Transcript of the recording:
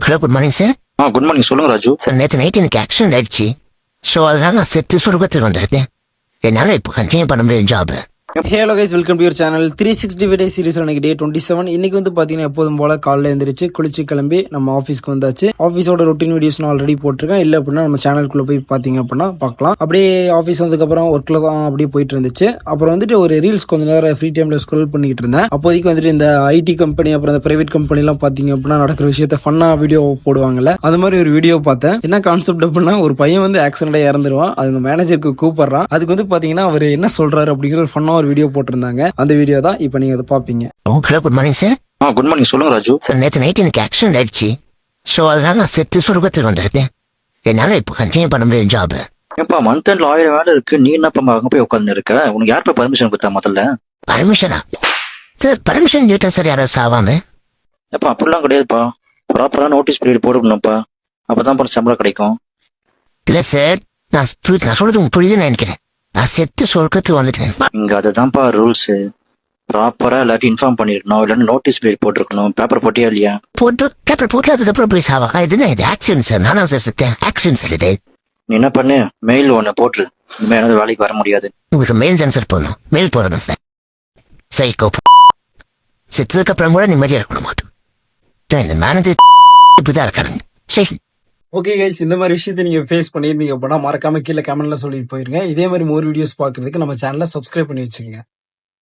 Hello good morning sir. Good morning. சொல்லுங்க Raju. Sir நேற்று night எனக்கு ஆக்சிடென்ட் ஆயிடுச்சு. ஸோ அதனால நான் செத்து சொர்க்கத்துக்கு வந்துருக்கேன். என்னால் இப்போ கண்டினியூ பண்ண முடியும் job. Hello guys, welcome to your channel 365 day series. இன்னைக்கு டே 27. இன்னைக்கு வந்து பாத்தீங்கன்னா எப்போதும் போல காலைல எழுந்திரிச்சு குளிச்சு கிளம்பி நம்ம ஆஃபீஸ்க்கு வந்தாச்சு. ஆஃபீஸோட ரொட்டீன் வீடியோஸ் நான் ஆல்ரெடி போட்டிருக்கேன். இல்ல அப்படின்னா நம்ம சேனலுக்குள்ள போய் பாத்தீங்க அப்படின்னா பார்க்கலாம். அப்படியே ஆஃபீஸ் வந்ததுக்கு அப்புறம் ஒர்க்ல தான் அப்படியே போயிட்டு இருந்துச்சு. அப்புறம் வந்துட்டு ஒரு ரீல்ஸ் கொஞ்ச நேரம் ஃப்ரீ டைம்ல ஸ்க்ரோல் பண்ணிட்டு இருந்தேன். அப்போதைக்கு வந்துட்டு இந்த ஐடி கம்பெனி அப்புறம் இந்த பிரைவேட் கம்பெனி எல்லாம் பாத்தீங்க அப்படின்னா நடக்கிற விஷயத்த ஃபன்னா வீடியோ போடுவாங்கல்ல, அது மாதிரி ஒரு வீடியோ பார்த்தேன். என்ன கான்செப்ட் அப்படின்னா, ஒரு பையன் வந்து ஆக்சிடென்ட் இறந்துருவான். அதுங்க மேனேஜருக்கு கூப்பிடுறான். அதுக்கு வந்து பாத்தீங்கன்னா அவர் என்ன சொல்றாரு அப்படிங்கிற ஒரு ஃபன்னா ஒரு வீடியோ போட்டிருந்தாங்க. அந்த வீடியோ தான் இப்போ நீங்க அதை பாப்பீங்க. Hello good morning sir. Good morning. சொல்லுங்க ராஜு. சார் நேற்று நைட் எனக்கு ஆக்சிடென்ட் ஆயிடுச்சு. ஸோ அதனால நான் செத்து சொர்க்கத்துக்கு வந்துருக்கேன். என்னால் இப்போ கண்டினியூ பண்ண முடியும் ஜாப். ஏப்பா மந்த் எண்ட்ல 1000 வேலை இருக்கு, நீ என்னப்பா அங்க போய் உட்காந்து இருக்க? உனக்கு யாருப்பா பர்மிஷன் கொடுத்தா முதல்ல? பர்மிஷனா சார்? பர்மிஷன் கேட்டேன் சார், யாராவது சாவாம. ஏப்பா அப்படிலாம் கிடையாதுப்பா. ப்ராப்பரா நோட்டீஸ் பீரியட் போடணும்ப்பா. அப்பதான் சம்பளம் கிடைக்கும். இல்லை சார், நான் சொல்றது உங்களுக்கு புரியுதுன்னு நினைக்கிறேன். நான் செத்து சொர்க்கத்துக்கு வந்துட்டேன். இங்க அதுதான்ப்பா ரூல்ஸ். ப்ராப்பரா எல்லாத்தையும் இன்ஃபார்ம் பண்ணிருக்கணும். இல்லைன்னா நோட்டீஸ் பீரியட் போட்டிருக்கணும். பேப்பர் போட்டியா இல்லையா? பேப்பர் போட்டு அதுக்கப்புறம் போய் சாவா? இதுனா இது ஆக்சிடென்ட் சார். நானும் சார் செத்தேன். ஆக்சிடென்ட் சார் இது. நீ என்ன பண்ணு, மெயில் ஒண்ணு போட்டுரு. இனிமே என்னால வேலைக்கு வர முடியாது. உங்களுக்கு மெயில் சென்சர் போடணும். மெயில் போடணும் சார். சரி கோப்பு. செத்ததுக்கு அப்புறம் கூட நிம்மதியா இருக்கணும் மாட்டோம். இந்த மேனேஜர் இப்படிதான் இருக்காருங்க. சரி ஓகே கைஸ், இந்த மாதிரி விஷயத்தை நீங்க ஃபேஸ் பண்ணியிருந்தீங்க அப்படின்னா மறக்காம கீழே கமெண்ட்ல சொல்லிட்டு போயிருங்க. இதே மாதிரி மோர் வீடியோஸ் பாக்குறதுக்கு நம்ம சேனலை சப்ஸ்கிரைப் பண்ணி வச்சுக்கோங்க.